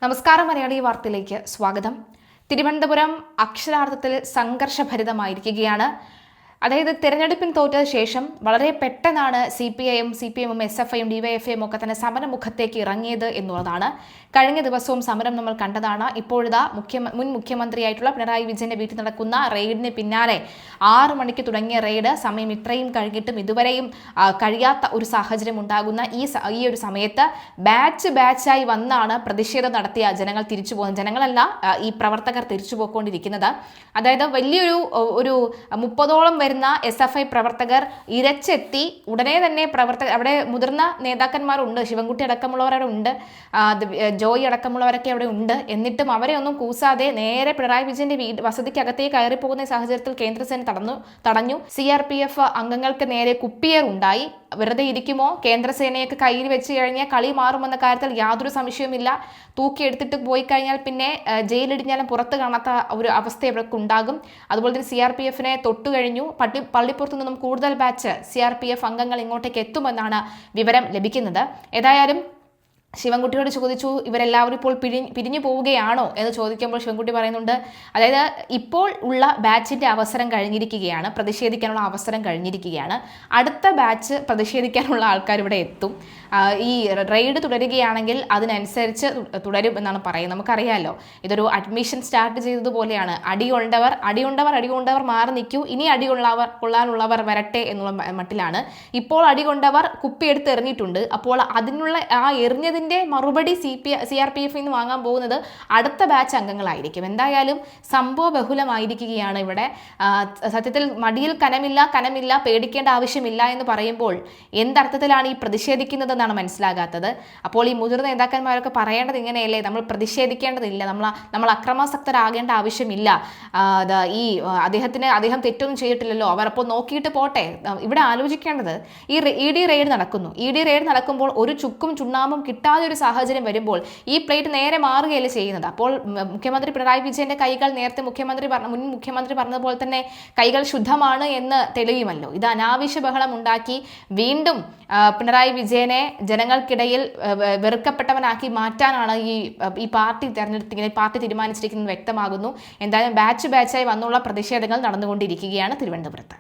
നമസ്കാരം. മലയാളി വാർത്തയിലേക്ക് സ്വാഗതം. തിരുവനന്തപുരം അക്ഷരാർത്ഥത്തിൽ സംഘർഷഭരിതമായിരിക്കുകയാണ്. അതായത് തെരഞ്ഞെടുപ്പിന് തോറ്റ ശേഷം വളരെ പെട്ടെന്നാണ് CPIയും CPMും SFIയും DYFIയും ഒക്കെ തന്നെ സമരമുഖത്തേക്ക് ഇറങ്ങിയത് എന്നുള്ളതാണ്. കഴിഞ്ഞ ദിവസവും സമരം നമ്മൾ കണ്ടതാണ്. ഇപ്പോഴത്തെ മുൻ മുഖ്യമന്ത്രിയായിട്ടുള്ള പിണറായി വിജയന്റെ വീട്ടിൽ നടക്കുന്ന റെയ്ഡിന് പിന്നാലെ 6 മണിക്ക് തുടങ്ങിയ റെയ്ഡ് സമയം ഇത്രയും കഴിഞ്ഞിട്ടും ഇതുവരെയും കഴിയാത്ത ഒരു സാഹചര്യം ഉണ്ടാകുന്ന ഈ ഒരു സമയത്ത് ബാച്ചായി വന്നാണ് പ്രതിഷേധം നടത്തിയ ജനങ്ങൾ തിരിച്ചു പോകുന്നത്. ജനങ്ങളല്ല, ഈ പ്രവർത്തകർ തിരിച്ചു പോയിക്കൊണ്ടിരിക്കുന്നത്. അതായത് വലിയൊരു 30ഓളം വരുന്ന SFI പ്രവർത്തകർ ഇരച്ചെത്തി ഉടനെ തന്നെ അവിടെ മുതിർന്ന നേതാക്കന്മാരുണ്ട്, ശിവൻകുട്ടി അടക്കമുള്ളവരവിടെ ഉണ്ട്, ജോയി അടക്കമുള്ളവരൊക്കെ അവിടെ ഉണ്ട്. എന്നിട്ടും അവരെ ഒന്നും കൂസാതെ നേരെ പിണറായി വിജയന്റെ വസതിക്കകത്തേക്ക് കയറി പോകുന്ന സാഹചര്യത്തിൽ കേന്ദ്രസേന തടഞ്ഞു. CRPF അംഗങ്ങൾക്ക് നേരെ കുപ്പിയേർ ഉണ്ടായി. വെറുതെ ഇരിക്കുമോ? കേന്ദ്രസേനയൊക്കെ കയ്യിൽ വെച്ച് കഴിഞ്ഞാൽ കളി മാറുമെന്ന കാര്യത്തിൽ യാതൊരു സംശയവുമില്ല. തൂക്കിയെടുത്തിട്ട് പോയി കഴിഞ്ഞാൽ പിന്നെ ജയിലിടിഞ്ഞാലും പുറത്ത് കാണാത്ത ഒരു അവസ്ഥ ഇവർക്ക് ഉണ്ടാകും. അതുപോലെ തന്നെ CRPFനെ തൊട്ടു കഴിഞ്ഞു. പള്ളിപ്പുറത്തു നിന്നും കൂടുതൽ ബാച്ച് CRPF അംഗങ്ങൾ ഇങ്ങോട്ടേക്ക് എത്തുമെന്നാണ് വിവരം ലഭിക്കുന്നത്. ഏതായാലും ശിവൻകുട്ടിയോട് ചോദിച്ചു, ഇവരെല്ലാവരും ഇപ്പോൾ പിരിഞ്ഞു പോവുകയാണോ എന്ന് ചോദിക്കുമ്പോൾ ശിവൻകുട്ടി പറയുന്നുണ്ട്, അതായത് ഇപ്പോൾ ഉള്ള ബാച്ചിന്റെ അവസരം കഴിഞ്ഞിരിക്കുകയാണ്, പ്രതിഷേധിക്കാനുള്ള അവസരം കഴിഞ്ഞിരിക്കുകയാണ്. അടുത്ത ബാച്ച് പ്രതിഷേധിക്കാനുള്ള ആൾക്കാർ ഇവിടെ എത്തും. ഈ റെയ്ഡ് തുടരുകയാണെങ്കിൽ അതിനനുസരിച്ച് തുടരും എന്നാണ് പറയുന്നത്. നമുക്കറിയാമല്ലോ, ഇതൊരു അഡ്മിഷൻ സ്റ്റാർട്ട് ചെയ്തതുപോലെയാണ്. അടികൊണ്ടവർ മാറി നിൽക്കൂ, ഇനി കൊള്ളാനുള്ളവർ വരട്ടെ എന്നുള്ള മട്ടിലാണ്. ഇപ്പോൾ അടികൊണ്ടവർ കുപ്പിയെടുത്ത് എറിഞ്ഞിട്ടുണ്ട്. അപ്പോൾ അതിനുള്ള എറിഞ്ഞതിന് മറുപടി CRPF നിന്ന് വാങ്ങാൻ പോകുന്നത് അടുത്ത ബാച്ച് അംഗങ്ങളായിരിക്കും. എന്തായാലും സംഭവ ബഹുലമായിരിക്കുകയാണ് ഇവിടെ. സത്യത്തിൽ മടിയിൽ കനമില്ല, പേടിക്കേണ്ട ആവശ്യമില്ല എന്ന് പറയുമ്പോൾ എന്തർത്ഥത്തിലാണ് ഈ പ്രതിഷേധിക്കുന്നതെന്നാണ് മനസ്സിലാകാത്തത്. അപ്പോൾ ഈ മുതിർന്ന നേതാക്കന്മാരൊക്കെ പറയേണ്ടത് ഇങ്ങനെയല്ലേ, നമ്മൾ പ്രതിഷേധിക്കേണ്ടതില്ല, നമ്മൾ അക്രമാസക്തരാകേണ്ട ആവശ്യമില്ല, അദ്ദേഹം തെറ്റൊന്നും ചെയ്തിട്ടില്ലല്ലോ, അവർ അപ്പോൾ നോക്കിയിട്ട് പോട്ടെ. ഇവിടെ ആലോചിക്കേണ്ടത് ഈ ED റെയ്ഡ് നടക്കുന്നു. ED റെയ്ഡ് നടക്കുമ്പോൾ ഒരു ചുക്കും ചുണ്ണാമ്പും കിട്ടാതെ ഒരു സാഹചര്യം വരുമ്പോൾ ഈ പ്ലേറ്റ് നേരെ മാറുകയല്ലേ ചെയ്യുന്നത്. അപ്പോൾ മുഖ്യമന്ത്രി പിണറായി വിജയന്റെ കൈകൾ നേരത്തെ മുൻ മുഖ്യമന്ത്രി പറഞ്ഞതുപോലെ തന്നെ കൈകൾ ശുദ്ധമാണ് എന്ന് തെളിയുമല്ലോ. ഇത് അനാവശ്യ ബഹളം ഉണ്ടാക്കി വീണ്ടും പിണറായി വിജയനെ ജനങ്ങൾക്കിടയിൽ വെറുക്കപ്പെട്ടവനാക്കി മാറ്റാനാണ് ഈ പാർട്ടി തീരുമാനിച്ചിരിക്കുന്നത് വ്യക്തമാകുന്നു. എന്തായാലും ബാച്ചായി വന്നുള്ള പ്രതിഷേധങ്ങൾ നടന്നുകൊണ്ടിരിക്കുകയാണ് തിരുവനന്തപുരത്ത്.